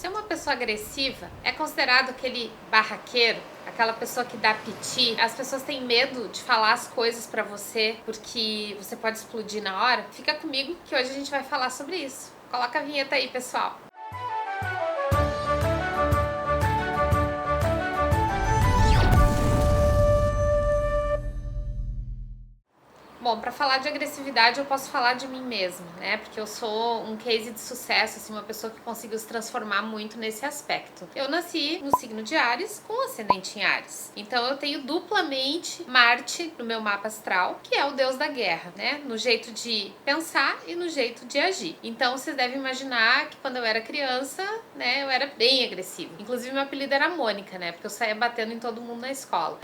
Ser uma pessoa agressiva é considerado aquele barraqueiro, aquela pessoa que dá piti. As pessoas têm medo de falar as coisas pra você porque você pode explodir na hora. Fica comigo que hoje a gente vai falar sobre isso. Coloca a vinheta aí, pessoal. Bom, para falar de agressividade eu posso falar de mim mesma, né? Porque eu sou um case de sucesso, assim, uma pessoa que conseguiu se transformar muito nesse aspecto. Eu nasci no signo de Áries com ascendente em Áries. Então eu tenho duplamente Marte no meu mapa astral, que é o deus da guerra, né? No jeito de pensar e no jeito de agir. Então vocês devem imaginar que quando eu era criança, né, eu era bem agressiva. Inclusive meu apelido era Mônica, né? Porque eu saía batendo em todo mundo na escola.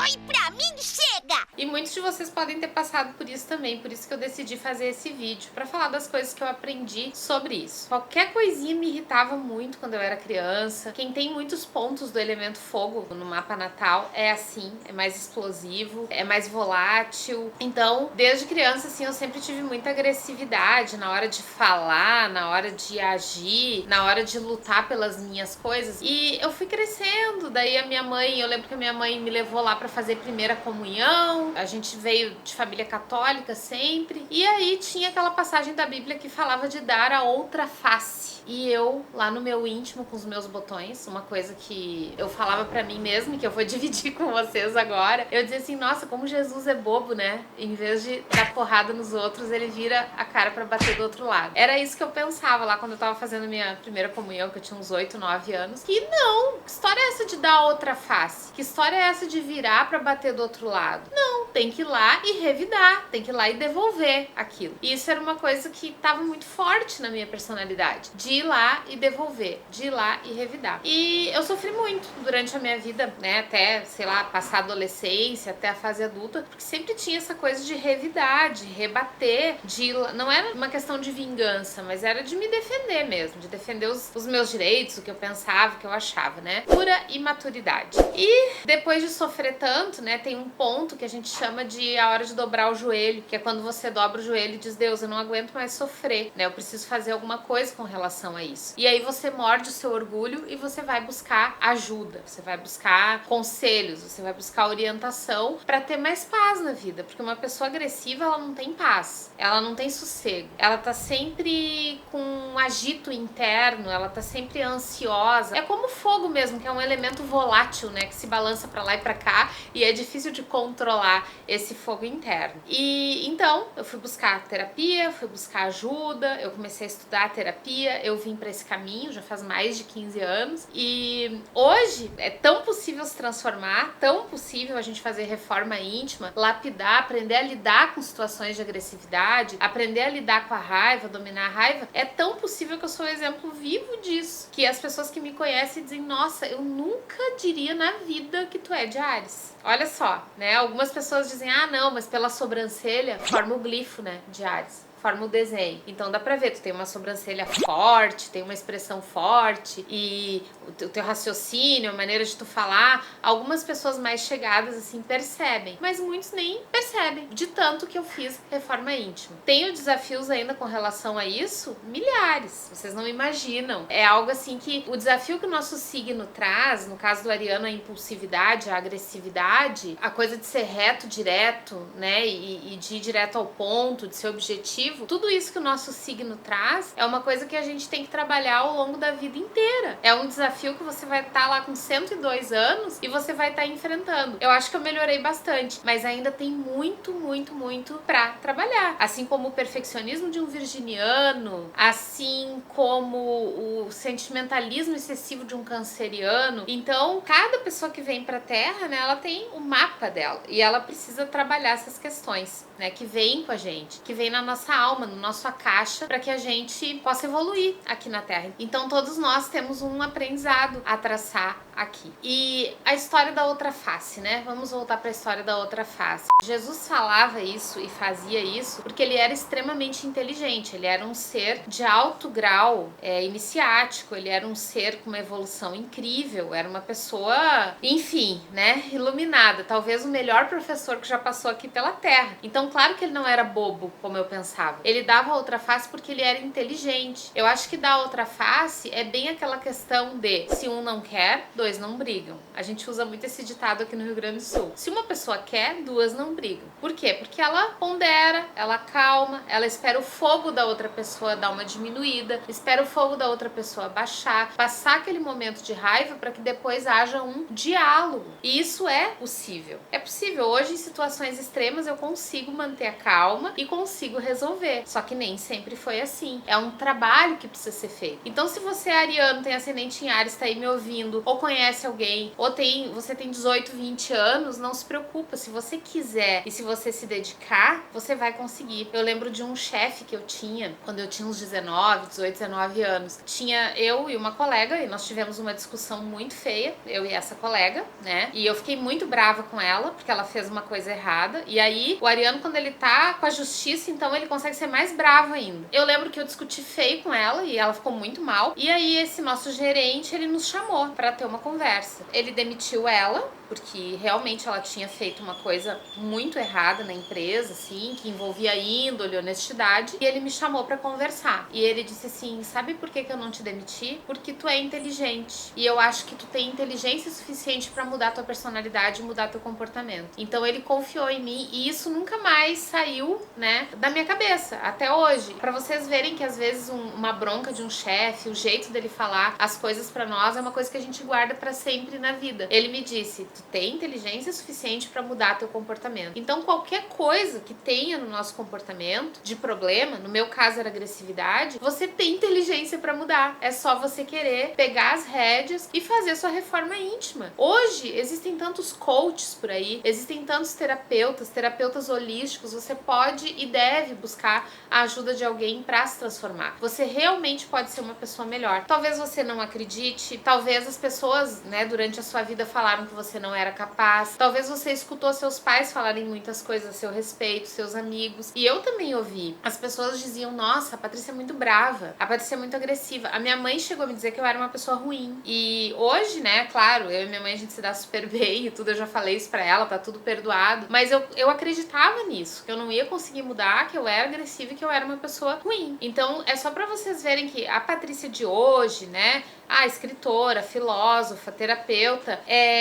Oi, pra mim chega! E muitos de vocês podem ter passado por isso também, por isso que eu decidi fazer esse vídeo, pra falar das coisas que eu aprendi sobre isso. Qualquer coisinha me irritava muito quando eu era criança. Quem tem muitos pontos do elemento fogo no mapa natal é assim, é mais explosivo, é mais volátil. Então, desde criança, assim, eu sempre tive muita agressividade na hora de falar, na hora de agir, na hora de lutar pelas minhas coisas. E eu fui crescendo, daí a minha mãe, eu lembro que a minha mãe me levou lá pra fazer primeira comunhão. A gente veio de família católica sempre. E aí tinha aquela passagem da Bíblia que falava de dar a outra face. E eu, lá no meu íntimo, com os meus botões, uma coisa que eu falava pra mim mesma, que eu vou dividir com vocês agora, eu dizia assim, nossa, como Jesus é bobo, né? Em vez de dar porrada nos outros, ele vira a cara pra bater do outro lado. Era isso que eu pensava lá quando eu tava fazendo minha primeira comunhão, que eu tinha uns 8, 9 anos. Que não, que história é essa de dar a outra face? Que história é essa de virar pra bater do outro lado? Não, tem que ir lá e revidar, tem que ir lá e devolver aquilo. E isso era uma coisa que tava muito forte na minha personalidade, de ir lá e devolver, de ir lá e revidar. E eu sofri muito durante a minha vida, né, até, sei lá, passar a adolescência, até a fase adulta, porque sempre tinha essa coisa de revidar, de rebater, de não era uma questão de vingança, mas era de me defender mesmo, de defender os meus direitos, o que eu pensava, o que eu achava, né? Pura imaturidade. E depois de sofrer tanto, né, tem um ponto que a gente chama de a hora de dobrar o joelho, que é quando você dobra o joelho e diz, Deus, eu não aguento mais sofrer, né? Eu preciso fazer alguma coisa com relação a isso. E aí você morde o seu orgulho e você vai buscar ajuda, você vai buscar conselhos, você vai buscar orientação pra ter mais paz na vida, porque uma pessoa agressiva, ela não tem paz, ela não tem sossego, ela tá sempre com um agito interno, ela tá sempre ansiosa. É como o fogo mesmo, que é um elemento volátil, né, que se balança pra lá e pra cá e é difícil de controlar esse fogo interno. E então eu fui buscar terapia, fui buscar ajuda, eu comecei a estudar terapia, eu vim pra esse caminho já faz mais de 15 anos e hoje é tão possível se transformar, tão possível a gente fazer reforma íntima, lapidar, aprender a lidar com situações de agressividade, aprender a lidar com a raiva, dominar a raiva. É tão possível que eu sou um exemplo vivo disso, que as pessoas que me conhecem dizem, nossa, eu nunca diria na vida que tu é de Áries. Olha só, né? Algumas pessoas dizem, ah não, mas pela sobrancelha forma o glifo, né, de Áries. Forma o desenho. Então dá pra ver, tu tem uma sobrancelha forte, tem uma expressão forte e o teu raciocínio, a maneira de tu falar, algumas pessoas mais chegadas assim percebem, mas muitos nem percebem, de tanto que eu fiz reforma íntima. Tenho desafios ainda com relação a isso, milhares, vocês não imaginam. É algo assim que o desafio que o nosso signo traz, no caso do ariano, a impulsividade, a agressividade, a coisa de ser reto, direto, né, e de ir direto ao ponto, de ser objetivo, tudo isso que o nosso signo traz é uma coisa que a gente tem que trabalhar ao longo da vida inteira. É um desafio que você vai estar lá com 102 anos e você vai estar enfrentando. Eu acho que eu melhorei bastante, mas ainda tem muito, muito, muito pra trabalhar. Assim como o perfeccionismo de um virginiano, assim como o sentimentalismo excessivo de um canceriano. Então, cada pessoa que vem pra Terra, né, ela tem o mapa dela e ela precisa trabalhar essas questões, né, que vem com a gente, que vem na nossa alma, no nossa caixa, para que a gente possa evoluir aqui na Terra. Então todos nós temos um aprendizado a traçar aqui. E a história da outra face, né? Vamos voltar para a história da outra face. Jesus falava isso e fazia isso porque ele era extremamente inteligente, ele era um ser de alto grau iniciático, ele era um ser com uma evolução incrível, era uma pessoa, enfim, né, iluminada, talvez o melhor professor que já passou aqui pela Terra. Então claro que ele não era bobo, como eu pensava. dava. Ele dava a outra face porque ele era inteligente. Eu acho que dar outra face é bem aquela questão de se um não quer, dois não brigam. A gente usa muito esse ditado aqui no Rio Grande do Sul. Se uma pessoa quer, duas não brigam. Por quê? Porque ela pondera, ela calma, ela espera o fogo da outra pessoa dar uma diminuída, espera o fogo da outra pessoa baixar, passar aquele momento de raiva para que depois haja um diálogo. E isso é possível. É possível. Hoje, em situações extremas, eu consigo manter a calma e consigo resolver. Só que nem sempre foi assim. É um trabalho que precisa ser feito. Então, se você é ariano, tem ascendente em Áries, está aí me ouvindo, ou conhece alguém, ou você tem 18, 20 anos, não se preocupa. Se você quiser e se você se dedicar, você vai conseguir. Eu lembro de um chefe que eu tinha quando eu tinha uns 19, 18, 19 anos. Tinha eu e uma colega e nós tivemos uma discussão muito feia, eu e essa colega, né? E eu fiquei muito brava com ela, porque ela fez uma coisa errada. E aí, o ariano, quando ele tá com a justiça, então ele consegue ser mais bravo ainda. Eu lembro que eu discuti feio com ela e ela ficou muito mal. E aí, esse nosso gerente, ele nos chamou pra ter uma conversa. Ele demitiu ela, porque realmente ela tinha feito uma coisa muito errada na empresa, assim, que envolvia índole, honestidade. E ele me chamou pra conversar. E ele disse assim, sabe por que eu não te demiti? Porque tu é inteligente. E eu acho que tu tem inteligência suficiente pra mudar tua personalidade e mudar teu comportamento. Então ele confiou em mim e isso nunca mais saiu, né, da minha cabeça, até hoje. Pra vocês verem que às vezes uma bronca de um chefe, o jeito dele falar as coisas pra nós é uma coisa que a gente guarda pra sempre na vida. Ele me disse, tu tem inteligência suficiente pra mudar teu comportamento. Então qualquer coisa que tenha no nosso comportamento de problema, no meu caso era agressividade, você tem inteligência pra mudar. É só você querer pegar as rédeas e fazer sua reforma íntima. Hoje existem tantos coaches por aí, existem tantos terapeutas holísticos, você pode e deve buscar a ajuda de alguém pra se transformar. Você realmente pode ser uma pessoa melhor. Talvez você não acredite, talvez as pessoas, né, durante a sua vida falaram que você não era capaz, talvez você escutou seus pais falarem muitas coisas a seu respeito, seus amigos, e eu também ouvi. As pessoas diziam, nossa, a Patrícia é muito brava, a Patrícia é muito agressiva. A minha mãe chegou a me dizer que eu era uma pessoa ruim. E hoje, né, claro, eu e minha mãe a gente se dá super bem e tudo, eu já falei isso pra ela, tá tudo perdoado, mas eu acreditava nisso, que eu não ia conseguir mudar, que eu era agressiva e que eu era uma pessoa ruim. Então é só pra vocês verem que a Patrícia de hoje, né, a escritora, filósofa, terapeuta,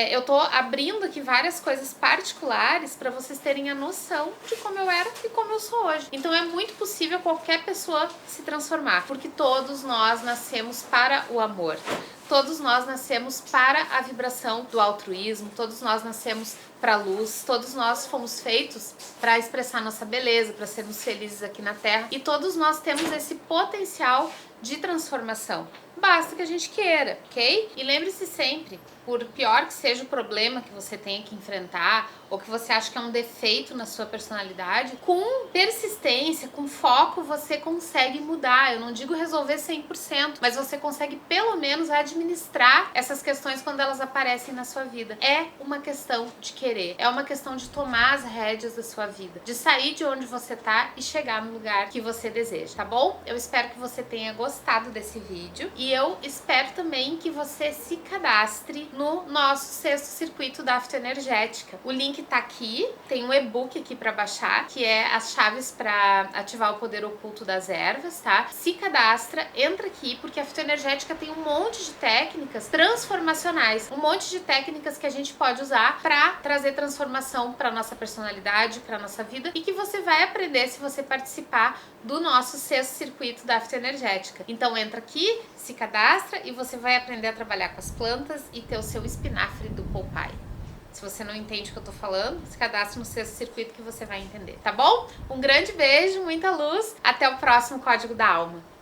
eu tô abrindo aqui várias coisas particulares pra vocês terem a noção de como eu era e como eu sou hoje. Então é muito possível qualquer pessoa se transformar, porque todos nós nascemos para o amor. Todos nós nascemos para a vibração do altruísmo, todos nós nascemos para a luz, todos nós fomos feitos para expressar nossa beleza, para sermos felizes aqui na Terra, e todos nós temos esse potencial de transformação. Basta que a gente queira, ok? E lembre-se sempre, por pior que seja o problema que você tenha que enfrentar, ou que você acha que é um defeito na sua personalidade, com persistência, com foco, você consegue mudar. Eu não digo resolver 100%, mas você consegue pelo menos administrar essas questões quando elas aparecem na sua vida. É uma questão de querer, é uma questão de tomar as rédeas da sua vida, de sair de onde você tá e chegar no lugar que você deseja, tá bom? Eu espero que você tenha gostado desse vídeo e eu espero também que você se cadastre no nosso sexto circuito da Aftoenergética. O link tá aqui, tem um e-book aqui para baixar, que é as chaves para ativar o poder oculto das ervas, tá? Se cadastra, entra aqui, porque a Aftoenergética tem um monte de técnicas transformacionais, um monte de técnicas que a gente pode usar para trazer transformação para nossa personalidade, para nossa vida, e que você vai aprender se você participar do nosso sexto circuito da Aftoenergética. Então entra aqui, se cadastra e você vai aprender a trabalhar com as plantas e ter o seu espinafre do Poupai. Se você não entende o que eu tô falando, se cadastre no sexto circuito que você vai entender, tá bom? Um grande beijo, muita luz, até o próximo Código da Alma.